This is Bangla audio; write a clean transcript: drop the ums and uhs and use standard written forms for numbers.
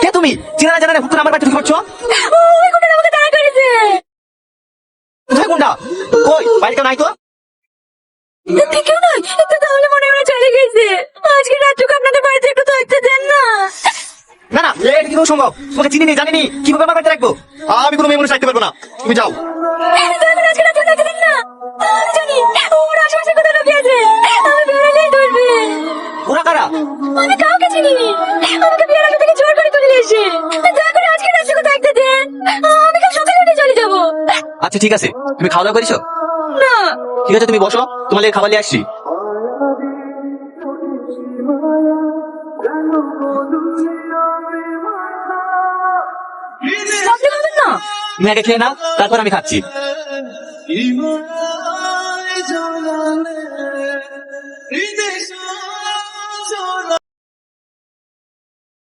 কে তুমি? চেনা না জানা না হুট করে আমার বাড়িতে ঢুকে পড়ছো? ওই গুন্ডা আমাকে তাড়া করেছে। কোথায় গুন্ডা? কই বাড়ি কেউ নাই তো? কেউ নয় তো, তাহলে মনে হয় ওরা চলে গেছে। আজকে রাতটুকু আপনাদের বাড়িতে একটু থাকতে দেন না। না না, এটা কি সম্ভব? তোমাকে চিনি নি জানি নি, কিভাবে আমার বাড়িতে রাখবো? আমি কোনো মেয়ে মানুষ রাখতে পারবো না, তুমি যাও। দয়া করে আজকে রাতটুকু থাকতে দেন না। আমি জানি ওরা আশেপাশে কোথাও লুকিয়ে আছে, আমি বেরোলেই ধরবে। ওরা কারা? আমি কাউকে চিনিনি, আমাকে বিয়ের আগে থেকে জোর করে তুলে নিয়ে এসে। দয়া করে আজকে রাতটুকু থাকতে দেন, আমি কাল সকালে উঠে চলে যাবো। আচ্ছা ঠিক আছে, তুমি খাওয়া দাওয়া করেছো? না। ঠিক আছে তুমি বসো, তোমার লেগে খাবার নিয়ে আসছি। আপনি খাবেন না? তুমি আগে খেয়ে নাও, তারপর আমি খাচ্ছি।